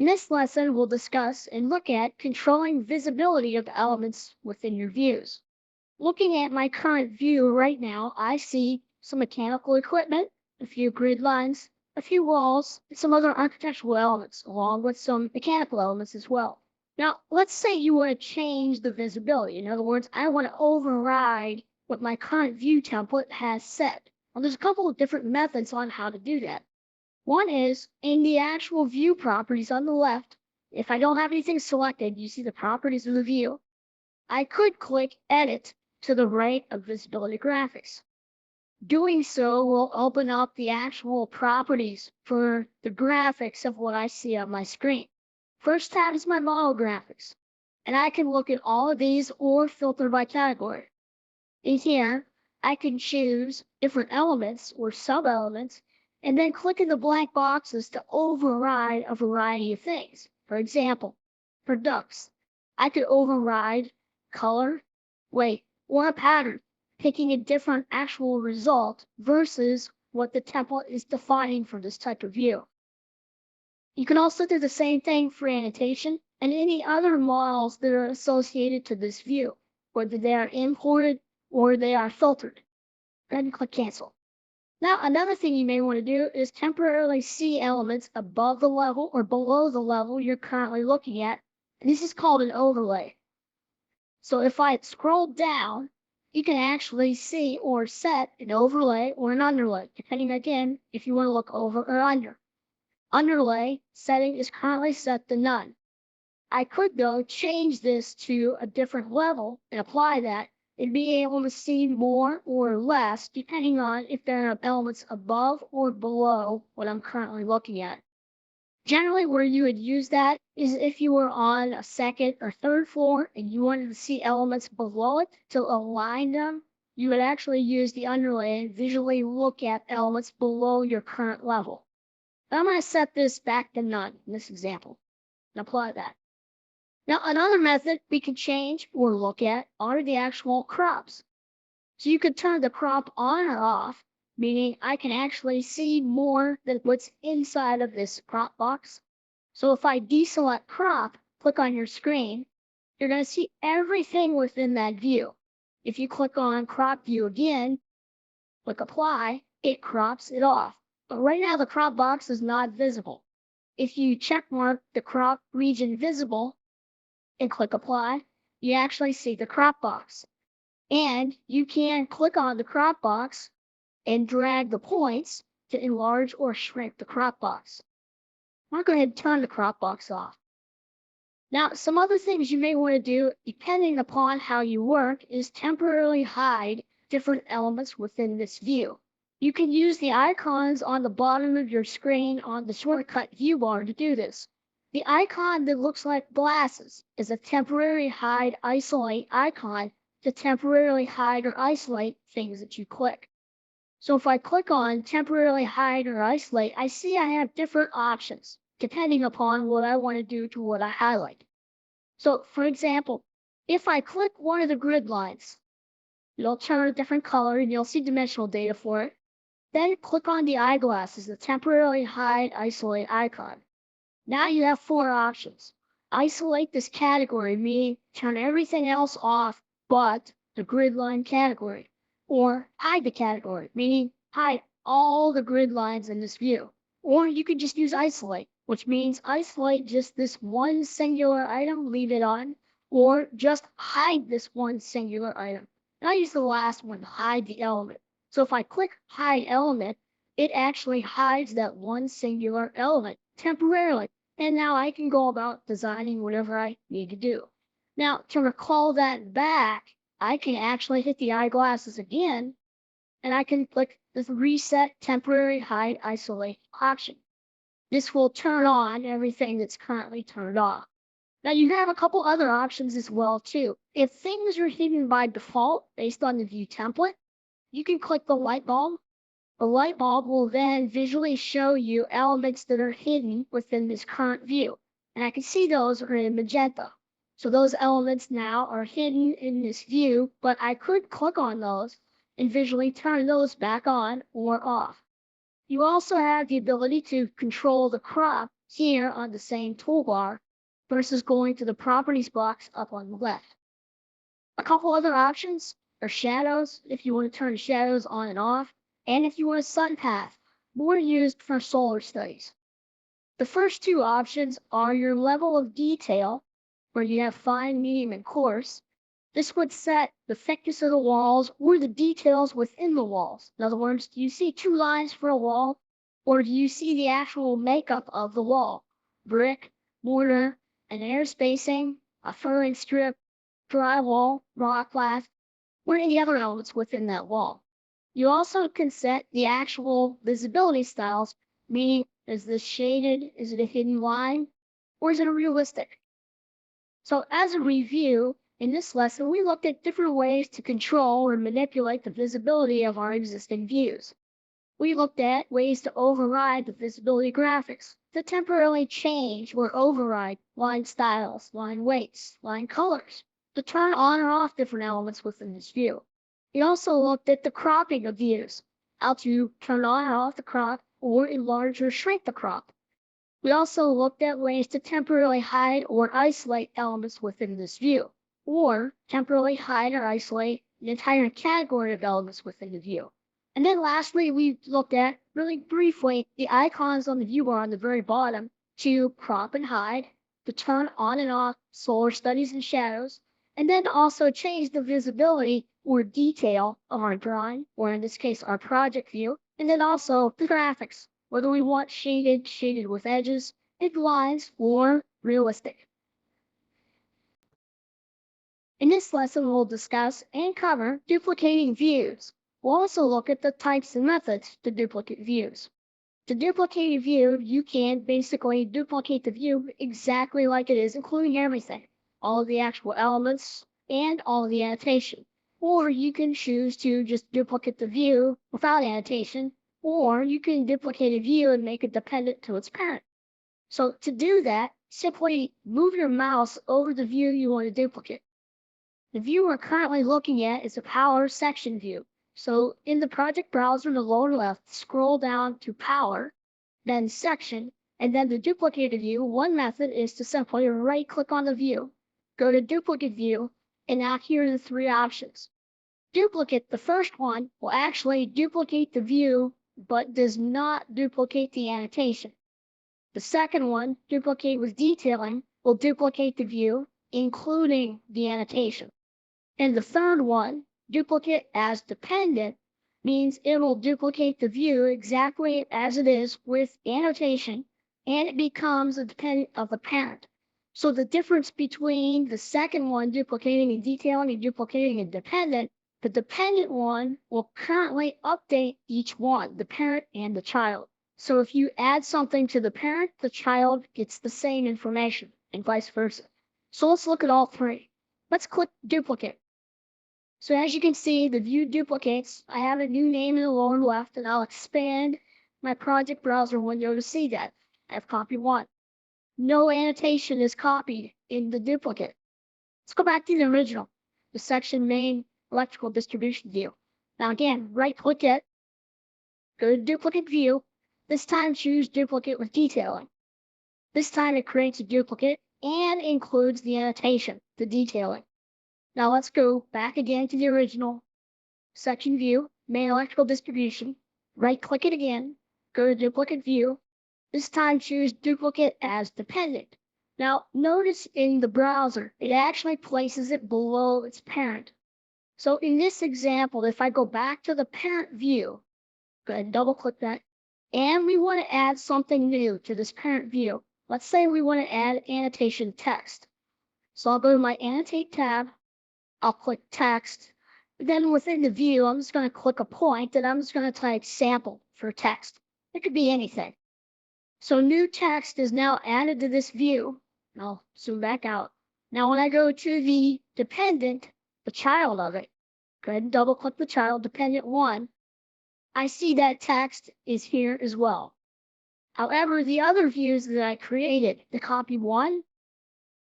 In this lesson, we'll discuss and look at controlling visibility of elements within your views. Looking at my current view right now, I see some mechanical equipment, a few grid lines, a few walls, and some other architectural elements, along with some mechanical elements as well. Now, let's say you want to change the visibility. In other words, I want to override what my current view template has set. Well, there's a couple of different methods on how to do that. One is in the actual view properties on the left. If I don't have anything selected, you see the properties of the view. I could click Edit to the right of Visibility Graphics. Doing so will open up the actual properties for the graphics of what I see on my screen. First tab is my model graphics, and I can look at all of these or filter by category. In here, I can choose different elements or sub-elements and then click in the blank boxes to override a variety of things. For example, for ducts, I could override color, weight, or a pattern, picking a different actual result versus what the template is defining for this type of view. You can also do the same thing for annotation and any other models that are associated to this view, whether they are imported or they are filtered. Go ahead and click Cancel. Now, another thing you may want to do is temporarily see elements above the level or below the level you're currently looking at. And this is called an overlay. So if I scroll down, you can actually see or set an overlay or an underlay, depending again if you want to look over or under. Underlay setting is currently set to none. I could, though, change this to a different level and apply that and be able to see more or less depending on if there are elements above or below what I'm currently looking at. Generally, where you would use that is if you were on a second or third floor and you wanted to see elements below it to align them, you would actually use the underlay and visually look at elements below your current level. But I'm going to set this back to none in this example and apply that. Now, another method we can change or look at are the actual crops. So you could turn the crop on or off, meaning I can actually see more than what's inside of this crop box. So if I deselect crop, click on your screen, you're going to see everything within that view. If you click on crop view again, click apply, it crops it off. But right now the crop box is not visible. If you check mark the crop region visible, and click apply, you actually see the crop box. And you can click on the crop box and drag the points to enlarge or shrink the crop box. I'm going to go ahead and turn the crop box off. Now, some other things you may want to do, depending upon how you work, is temporarily hide different elements within this view. You can use the icons on the bottom of your screen on the shortcut view bar to do this. The icon that looks like glasses is a temporary hide isolate icon to temporarily hide or isolate things that you click. So if I click on temporarily hide or isolate, I see I have different options depending upon what I want to do to what I highlight. So for example, if I click one of the grid lines, it'll turn a different color and you'll see dimensional data for it. Then click on the eyeglasses, the temporarily hide isolate icon. Now you have four options. Isolate this category, meaning turn everything else off but the grid line category. Or hide the category, meaning hide all the grid lines in this view. Or you could just use isolate, which means isolate just this one singular item, leave it on, or just hide this one singular item. And I use the last one, hide the element. So if I click hide element, it actually hides that one singular element temporarily. And now I can go about designing whatever I need to do. Now, to recall that back, I can actually hit the eyeglasses again, and I can click the Reset Temporary Hide Isolate option. This will turn on everything that's currently turned off. Now, you have a couple other options as well, too. If things are hidden by default based on the view template, you can click the light bulb. The light bulb will then visually show you elements that are hidden within this current view. And I can see those are in magenta. So those elements now are hidden in this view, but I could click on those and visually turn those back on or off. You also have the ability to control the crop here on the same toolbar versus going to the properties box up on the left. A couple other options are shadows, if you want to turn shadows on and off, and if you want a sun path, more used for solar studies. The first two options are your level of detail, where you have fine, medium, and coarse. This would set the thickness of the walls or the details within the walls. In other words, do you see two lines for a wall, or do you see the actual makeup of the wall? Brick, mortar, an air spacing, a furring strip, drywall, rock glass, or any other elements within that wall. You also can set the actual visibility styles, meaning is this shaded, is it a hidden line, or is it a realistic? So as a review, in this lesson, we looked at different ways to control or manipulate the visibility of our existing views. We looked at ways to override the visibility graphics, to temporarily change or override line styles, line weights, line colors, to turn on or off different elements within this view. We also looked at the cropping of views, how to turn on or off the crop or enlarge or shrink the crop. We also looked at ways to temporarily hide or isolate elements within this view, or temporarily hide or isolate an entire category of elements within the view. And then lastly, we looked at, really briefly, the icons on the view bar on the very bottom to crop and hide, to turn on and off solar studies and shadows, and then also change the visibility or detail of our drawing, or in this case, our project view, and then also the graphics, whether we want shaded with edges, hidden lines, or realistic. In this lesson, we'll discuss and cover duplicating views. We'll also look at the types and methods to duplicate views. To duplicate a view, you can basically duplicate the view exactly like it is, including everything, all of the actual elements, and all of the annotation. Or you can choose to just duplicate the view without annotation, or you can duplicate a view and make it dependent to its parent. So to do that, simply move your mouse over the view you want to duplicate. The view we're currently looking at is a power section view. So in the project browser in the lower left, scroll down to power, then section, and then the duplicated view. One method is to simply right click on the view, go to duplicate view, and now here are the three options. Duplicate, the first one, will actually duplicate the view, but does not duplicate the annotation. The second one, duplicate with detailing, will duplicate the view, including the annotation. And the third one, duplicate as dependent, means it will duplicate the view exactly as it is with annotation, and it becomes a dependent of the parent. So the difference between the second one, duplicating and detailing, and duplicating and dependent, the dependent one will currently update each one, the parent and the child. So if you add something to the parent, the child gets the same information, and vice versa. So let's look at all three. Let's click duplicate. So as you can see, the view duplicates. I have a new name in the lower left, and I'll expand my project browser window to see that. I have copy one. No annotation is copied in the duplicate. Let's go back to the original, the section main electrical distribution view. Now again, right click it, go to duplicate view. This time choose duplicate with detailing. This time it creates a duplicate and includes the annotation, the detailing. Now let's go back again to the original section view, main electrical distribution. Right click it again, go to duplicate view. This time choose duplicate as dependent. Now notice in the browser, it actually places it below its parent. So in this example, if I go back to the parent view, go ahead and double click that, and we want to add something new to this parent view. Let's say we want to add annotation text. So I'll go to my annotate tab, I'll click text. Then within the view, I'm just going to click a point and I'm just going to type sample for text. It could be anything. So new text is now added to this view. I'll zoom back out. Now when I go to the dependent, the child of it, go ahead and double click the child, dependent one. I see that text is here as well. However, the other views that I created, the copy one,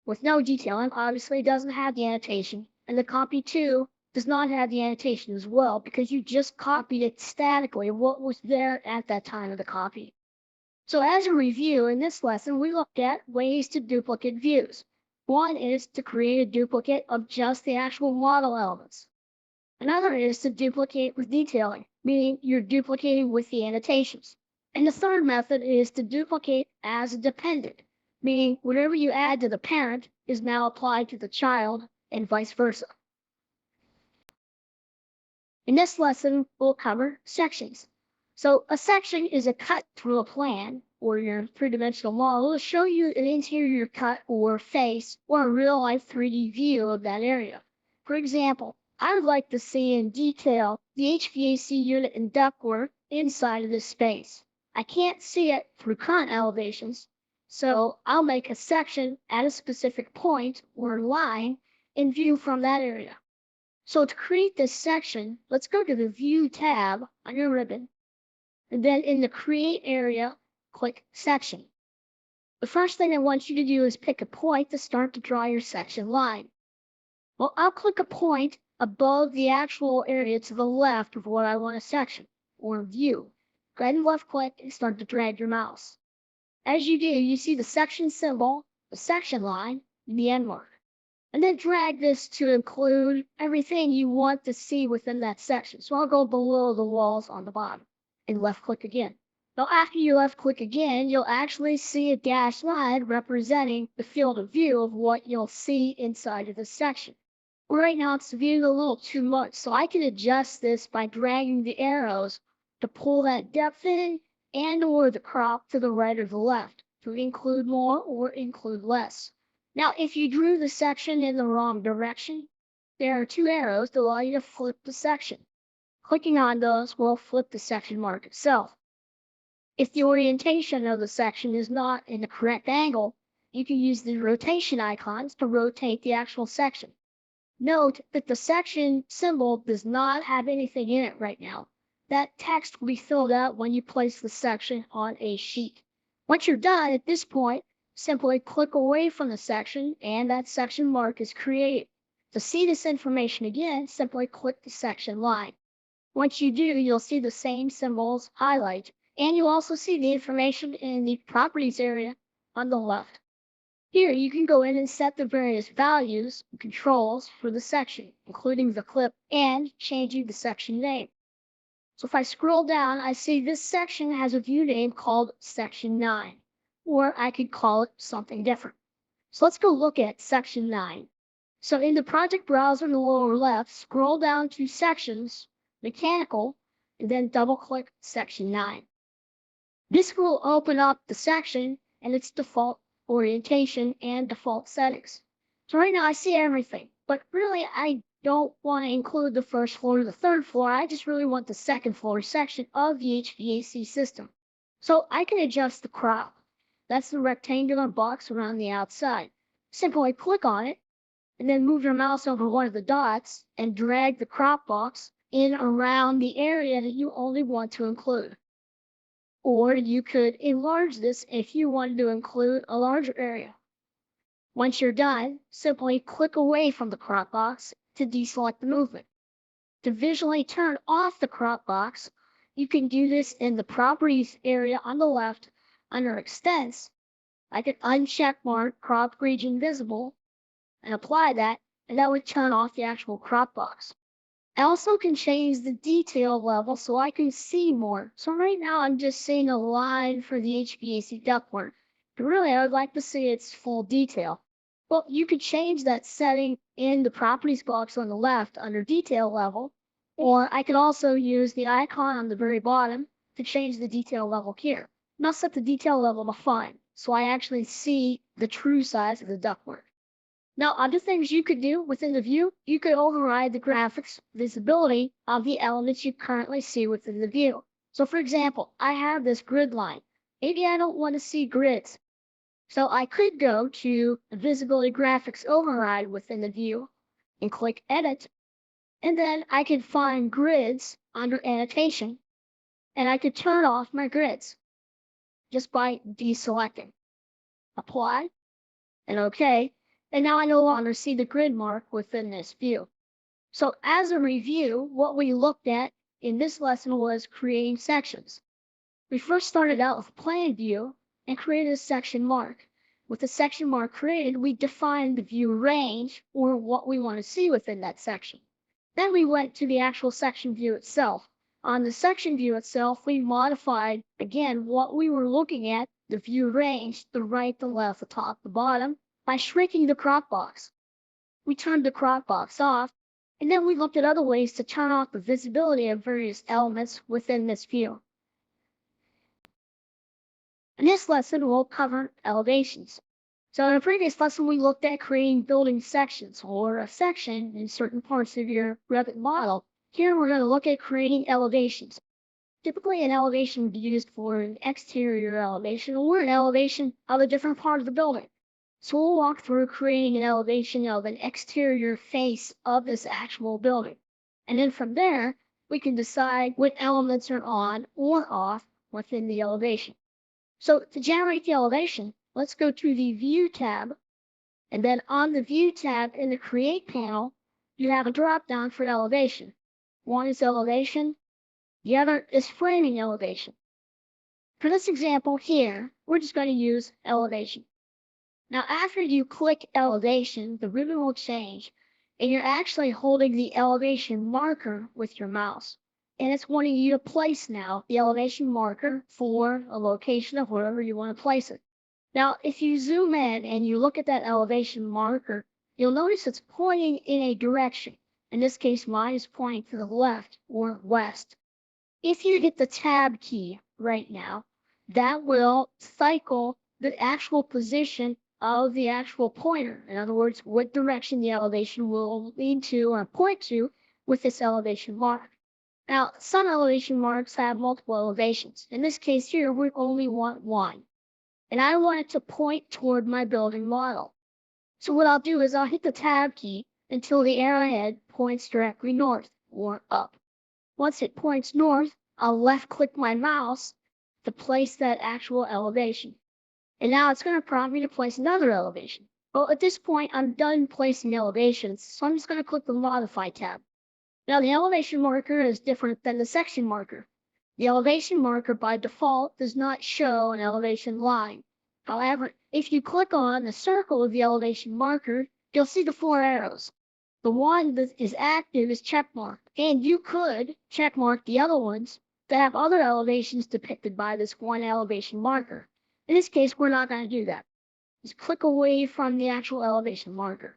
with no detailing, obviously doesn't have the annotation, and the copy two does not have the annotation as well because you just copied it statically, what was there at that time of the copy. So as a review, in this lesson, we looked at ways to duplicate views. One is to create a duplicate of just the actual model elements. Another is to duplicate with detailing, meaning you're duplicating with the annotations. And the third method is to duplicate as a dependent, meaning whatever you add to the parent is now applied to the child and vice versa. In this lesson, we'll cover sections. So a section is a cut through a plan or your three-dimensional model to show you an interior cut or face or a real-life 3D view of that area. For example, I would like to see in detail the HVAC unit and ductwork inside of this space. I can't see it through current elevations, so I'll make a section at a specific point or line and view from that area. So to create this section, let's go to the View tab on your ribbon, and then in the Create area, click Section. The first thing I want you to do is pick a point to start to draw your section line. Well, I'll click a point above the actual area to the left of what I want to section, or view. Go ahead and left-click and start to drag your mouse. As you do, you see the section symbol, the section line, and the end mark. And then drag this to include everything you want to see within that section. So I'll go below the walls on the bottom and left click again. Now after you left click again, you'll actually see a dashed line representing the field of view of what you'll see inside of the section. Right now it's viewing a little too much, so I can adjust this by dragging the arrows to pull that depth in and or the crop to the right or the left to include more or include less. Now, if you drew the section in the wrong direction, there are two arrows that allow you to flip the section. Clicking on those will flip the section mark itself. If the orientation of the section is not in the correct angle, you can use the rotation icons to rotate the actual section. Note that the section symbol does not have anything in it right now. That text will be filled out when you place the section on a sheet. Once you're done at this point, simply click away from the section and that section mark is created. To see this information again, simply click the section line. Once you do, you'll see the same symbols highlight, and you'll also see the information in the Properties area on the left. Here, you can go in and set the various values and controls for the section, including the clip and changing the section name. So if I scroll down, I see this section has a view name called Section 9. Or I could call it something different. So let's go look at Section 9. So in the project browser in the lower left, scroll down to Sections, Mechanical, and then double-click Section 9. This will open up the section and its default orientation and default settings. So right now I see everything, but really I don't want to include the first floor or the third floor. I just really want the second floor section of the HVAC system. So I can adjust the crop. That's the rectangular box around the outside. Simply click on it, and then move your mouse over one of the dots and drag the crop box in around the area that you only want to include. Or you could enlarge this if you wanted to include a larger area. Once you're done, simply click away from the crop box to deselect the movement. To visually turn off the crop box, you can do this in the Properties area on the left under Extents. I could uncheck mark crop region visible and apply that, and that would turn off the actual crop box. I also can change the detail level so I can see more. So right now I'm just seeing a line for the HVAC ductwork. But really I would like to see its full detail. Well, you could change that setting in the Properties box on the left under Detail Level, or I could also use the icon on the very bottom to change the detail level here. And I'll set the detail level to fine, so I actually see the true size of the ductwork. Now, other things you could do within the view, you could override the graphics visibility of the elements you currently see within the view. So for example, I have this grid line. Maybe I don't want to see grids. So I could go to the Visibility Graphics Override within the view and click Edit. And then I could find grids under Annotation. And I could turn off my grids just by deselecting. Apply and OK. And now I no longer see the grid mark within this view. So as a review, what we looked at in this lesson was creating sections. We first started out with a plan view and created a section mark. With the section mark created, we defined the view range, or what we want to see within that section. Then we went to the actual section view itself. On the section view itself, we modified, again, what we were looking at, the view range, the right, the left, the top, the bottom, by shrinking the crop box. We turned the crop box off, and then we looked at other ways to turn off the visibility of various elements within this view. In this lesson, we'll cover elevations. So in a previous lesson, we looked at creating building sections, or a section in certain parts of your Revit model. Here we're going to look at creating elevations. Typically, an elevation would be used for an exterior elevation or an elevation of a different part of the building. So we'll walk through creating an elevation of an exterior face of this actual building. And then from there, we can decide what elements are on or off within the elevation. So to generate the elevation, let's go to the View tab, and then on the View tab in the Create panel, you have a drop-down for elevation. One is elevation, the other is framing elevation. For this example here, we're just going to use elevation. Now after you click elevation, the ribbon will change, and you're actually holding the elevation marker with your mouse. And it's wanting you to place now the elevation marker for a location of wherever you want to place it. Now, if you zoom in and you look at that elevation marker, you'll notice it's pointing in a direction. In this case, mine is pointing to the left or west. If you hit the Tab key right now, that will cycle the actual position of the actual pointer. In other words, what direction the elevation will lead to or point to with this elevation mark. Now, some elevation marks have multiple elevations. In this case here, we only want one. And I want it to point toward my building model. So what I'll do is I'll hit the Tab key until the arrowhead points directly north or up. Once it points north, I'll left-click my mouse to place that actual elevation. And now it's going to prompt me to place another elevation. Well, at this point, I'm done placing elevations, so I'm just going to click the Modify tab. Now, the elevation marker is different than the section marker. The elevation marker by default does not show an elevation line. However, if you click on the circle of the elevation marker, you'll see the 4 arrows. The one that is active is checkmarked, and you could checkmark the other ones that have other elevations depicted by this one elevation marker. In this case, we're not going to do that. Just click away from the actual elevation marker.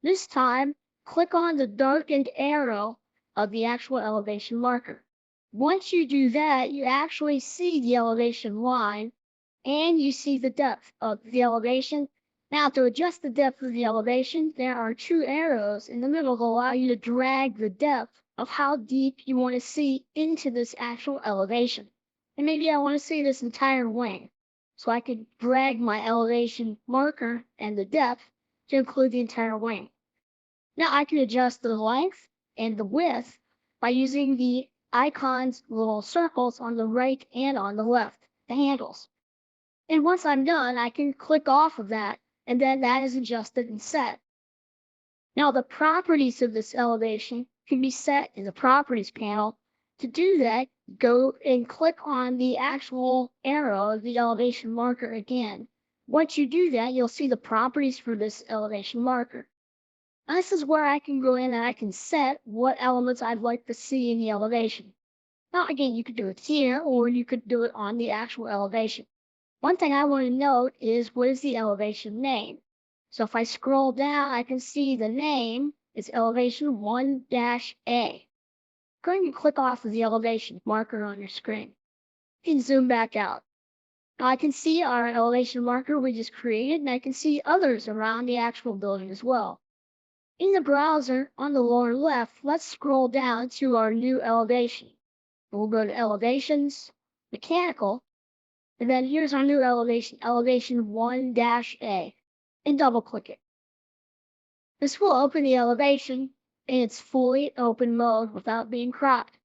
This time, click on the darkened arrow of the actual elevation marker. Once you do that, you actually see the elevation line, and you see the depth of the elevation. Now, to adjust the depth of the elevation, there are 2 arrows in the middle that allow you to drag the depth of how deep you want to see into this actual elevation. And maybe I want to see this entire wing. So I could drag my elevation marker and the depth to include the entire wing. Now I can adjust the length and the width by using the icons, little circles on the right and on the left, the handles. And once I'm done, I can click off of that, and then that is adjusted and set. Now the properties of this elevation can be set in the Properties panel. To do that, go and click on the actual arrow of the elevation marker again. Once you do that, you'll see the properties for this elevation marker. This is where I can go in and I can set what elements I'd like to see in the elevation. Now again, you could do it here or you could do it on the actual elevation. One thing I want to note is what is the elevation name. So if I scroll down, I can see the name is elevation 1-A. Go ahead and click off of the elevation marker on your screen. You can zoom back out. Now I can see our elevation marker we just created, and I can see others around the actual building as well. In the browser on the lower left, let's scroll down to our new elevation. We'll go to Elevations, Mechanical, and then here's our new elevation, elevation 1-A, and double-click it. This will open the elevation in its fully open mode without being cropped.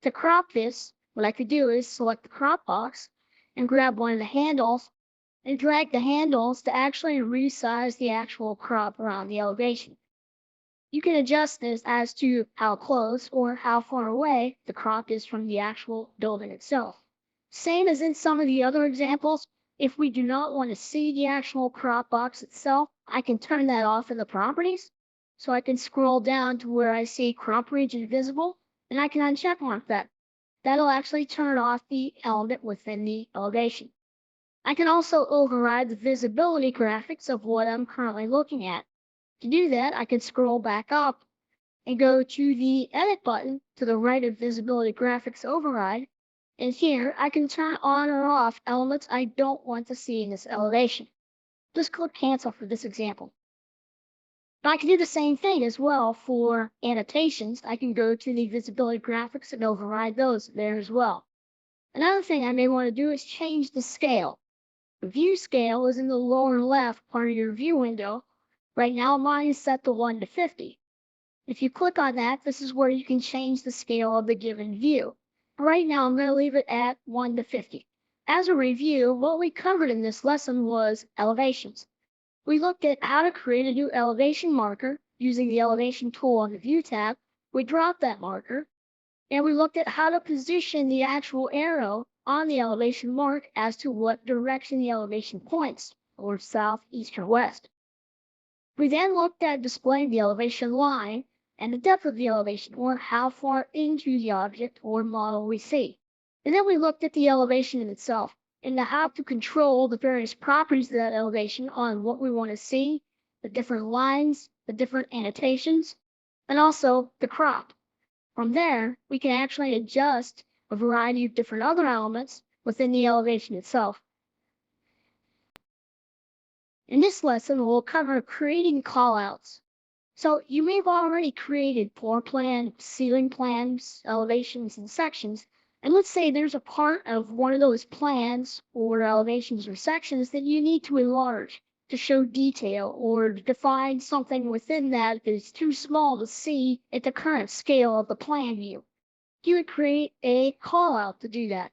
To crop this, what I could do is select the crop box and grab one of the handles and drag the handles to actually resize the actual crop around the elevation. You can adjust this as to how close or how far away the crop is from the actual building itself. Same as in some of the other examples, if we do not want to see the actual crop box itself, I can turn that off in the properties. So I can scroll down to where I see crop region visible, and I can uncheck mark that. That'll actually turn off the element within the elevation. I can also override the visibility graphics of what I'm currently looking at. To do that, I can scroll back up and go to the Edit button to the right of Visibility Graphics Override, and here I can turn on or off elements I don't want to see in this elevation. Just click Cancel for this example. But I can do the same thing as well for annotations. I can go to the Visibility Graphics and override those there as well. Another thing I may want to do is change the scale. The view scale is in the lower left part of your view window. Right now mine is set to 1 to 50. If you click on that, this is where you can change the scale of the given view. Right now, I'm going to leave it at 1 to 50. As a review, what we covered in this lesson was elevations. We looked at how to create a new elevation marker using the elevation tool on the View tab. We dropped that marker, and we looked at how to position the actual arrow on the elevation mark as to what direction the elevation points, or south, east, or west. We then looked at displaying the elevation line and the depth of the elevation, or how far into the object or model we see. And then we looked at the elevation in itself and how to control the various properties of that elevation on what we want to see, the different lines, the different annotations, and also the crop. From there, we can actually adjust a variety of different other elements within the elevation itself. In this lesson, we'll cover creating callouts. So you may have already created floor plan, ceiling plans, elevations, and sections. And let's say there's a part of one of those plans or elevations or sections that you need to enlarge to show detail or to define something within that is too small to see at the current scale of the plan view. You would create a callout to do that.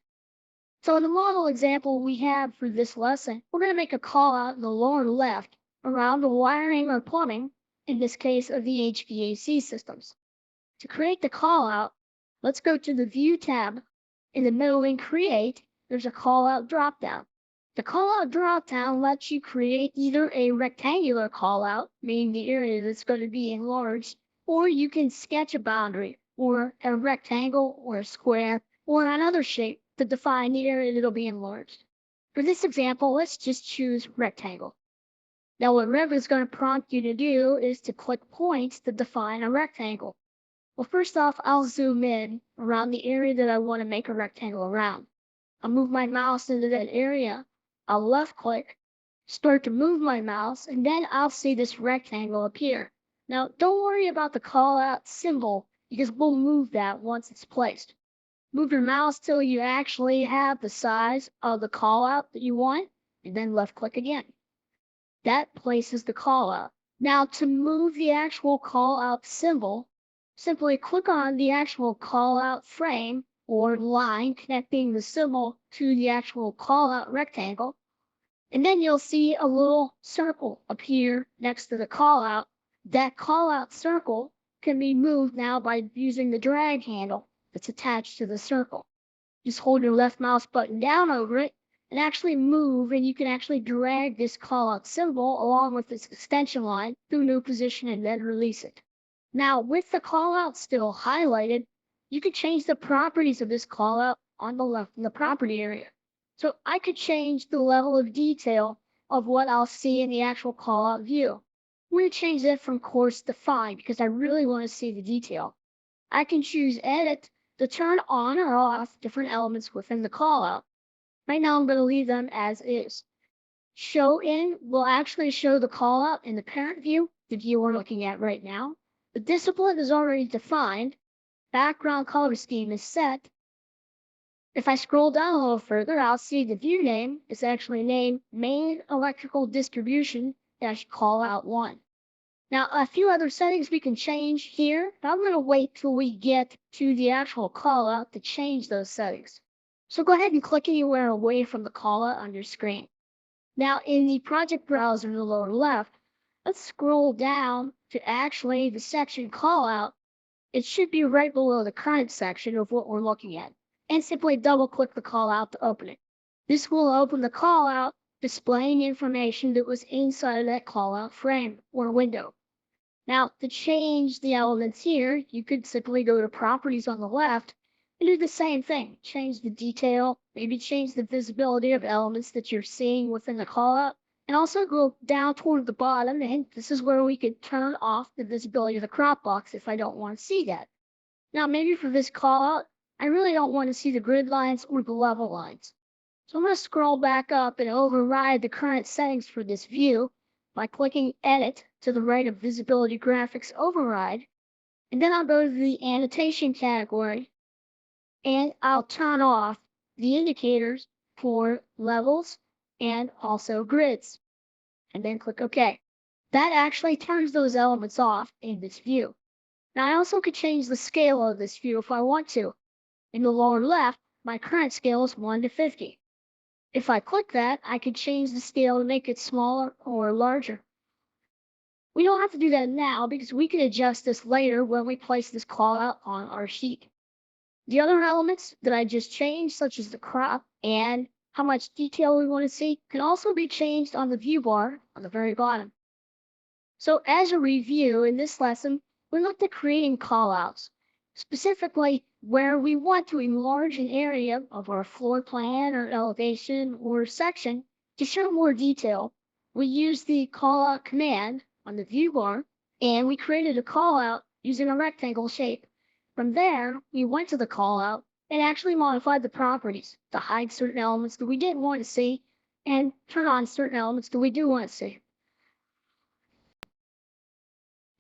So in the model example we have for this lesson, we're going to make a callout in the lower left around the wiring or plumbing, in this case of the HVAC systems. To create the callout, let's go to the View tab. In the middle in Create, there's a callout dropdown. The callout dropdown lets you create either a rectangular callout, meaning the area that's going to be enlarged, or you can sketch a boundary, or a rectangle, or a square, or another shape to define the area that'll be enlarged. For this example, let's just choose rectangle. Now what Revit is going to prompt you to do is to click points to define a rectangle. Well, first off, I'll zoom in around the area that I want to make a rectangle around. I'll move my mouse into that area. I'll left click, start to move my mouse, and then I'll see this rectangle appear. Now, don't worry about the callout symbol because we'll move that once it's placed. Move your mouse till you actually have the size of the callout that you want, and then left click again. That places the callout. Now to move the actual callout symbol, simply click on the actual callout frame or line connecting the symbol to the actual callout rectangle, and then you'll see a little circle appear next to the callout. That callout circle can be moved now by using the drag handle that's attached to the circle. Just hold your left mouse button down over it and actually move, and you can actually drag this callout symbol along with this extension line to a new position and then release it. Now, with the callout still highlighted, you can change the properties of this callout on the left in the property area. So I could change the level of detail of what I'll see in the actual callout view. I'm going to change that from coarse to fine because I really want to see the detail. I can choose Edit to turn on or off different elements within the callout. Right now, I'm going to leave them as is. Show in will actually show the callout in the parent view, the view we're looking at right now. The discipline is already defined. Background color scheme is set. If I scroll down a little further, I'll see the view name is actually named Main Electrical Distribution -callout 1. Now, a few other settings we can change here, but I'm going to wait till we get to the actual callout to change those settings. So go ahead and click anywhere away from the callout on your screen. Now, in the project browser in the lower left, let's scroll down to actually the section callout. It should be right below the current section of what we're looking at. and simply double-click the callout to open it. This will open the callout, displaying information that was inside of that callout frame or window. Now, to change the elements here, you could simply go to Properties on the left and do the same thing. Change the detail, maybe change the visibility of elements that you're seeing within the callout, and also go down toward the bottom, and this is where we could turn off the visibility of the crop box if I don't want to see that. Now, maybe for this callout, I really don't want to see the grid lines or the level lines. So I'm going to scroll back up and override the current settings for this view by clicking Edit to the right of Visibility Graphics Override, and then I'll go to the Annotation category, and I'll turn off the indicators for levels and also grids, and then click OK. That actually turns those elements off in this view. Now I also could change the scale of this view if I want to. In the lower left, my current scale is 1 to 50. If I click that, I could change the scale to make it smaller or larger. We don't have to do that now because we can adjust this later when we place this callout on our sheet. The other elements that I just changed, such as the crop and how much detail we want to see, can also be changed on the view bar on the very bottom. So as a review, in this lesson, we looked at creating callouts, specifically where we want to enlarge an area of our floor plan or elevation or section to show more detail. We used the callout command on the view bar, and we created a callout using a rectangle shape. From there, we went to the callout and actually modified the properties to hide certain elements that we didn't want to see and turn on certain elements that we do want to see.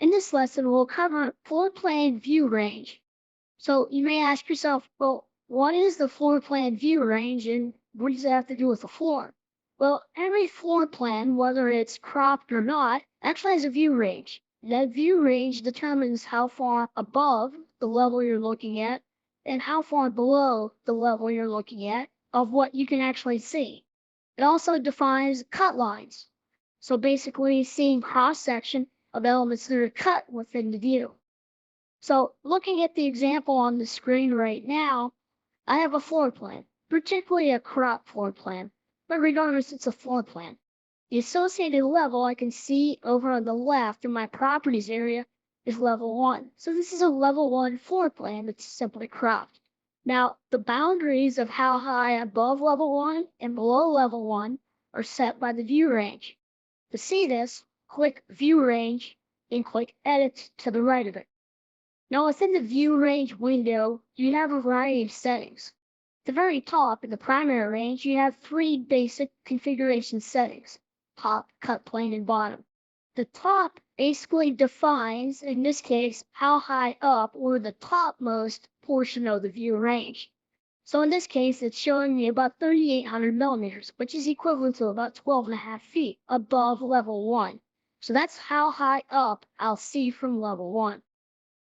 In this lesson, we'll cover floor plan view range. So you may ask yourself, well, what is the floor plan view range and what does it have to do with the floor? Well, every floor plan, whether it's cropped or not, actually has a view range. That view range determines how far above the level you're looking at and how far below the level you're looking at of what you can actually see. It also defines cut lines. So basically seeing cross-section of elements that are cut within the view. So looking at the example on the screen right now, I have a floor plan, particularly a crop floor plan, but regardless, it's a floor plan. The associated level I can see over on the left in my properties area is level 1. So this is a level 1 floor plan that's simply cropped. Now, the boundaries of how high above level 1 and below level 1 are set by the view range. To see this, click View Range and click Edit to the right of it. Now within the View Range window, you have a variety of settings. At the very top, in the primary range, you have 3 basic configuration settings: top, cut plane, and bottom. The top basically defines, in this case, how high up or the topmost portion of the view range. So in this case, it's showing me about 3,800 millimeters, which is equivalent to about 12.5 feet above level 1. So that's how high up I'll see from level 1.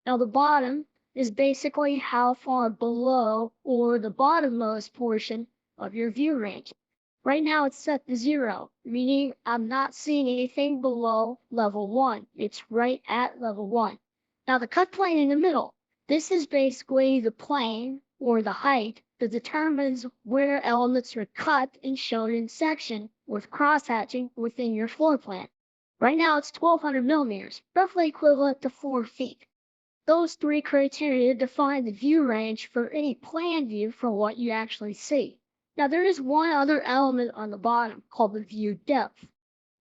Now the bottom is basically how far below or the bottommost portion of your view range. Right now it's set to 0, meaning I'm not seeing anything below level 1. It's right at level 1. Now the cut plane in the middle, this is basically the plane or the height that determines where elements are cut and shown in section with crosshatching within your floor plan. Right now it's 1,200 millimeters, roughly equivalent to 4 feet. Those 3 criteria define the view range for any plan view for what you actually see. Now there is one other element on the bottom called the view depth.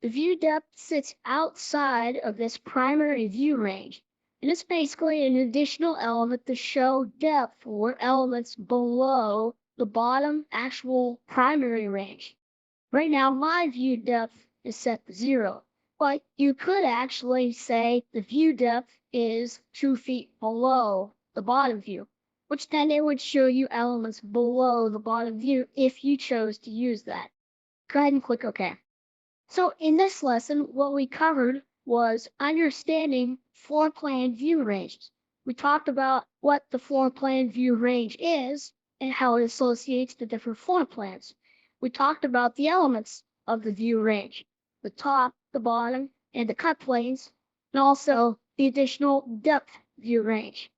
The view depth sits outside of this primary view range, and it's basically an additional element to show depth for elements below the bottom actual primary range. Right now my view depth is set to 0. But you could actually say the view depth is 2 feet below the bottom view, which then it would show you elements below the bottom view if you chose to use that. Go ahead and click OK. So in this lesson, what we covered was understanding floor plan view ranges. We talked about what the floor plan view range is and how it associates the different floor plans. We talked about the elements of the view range: the top, the bottom, and the cut planes, and also the additional depth view range.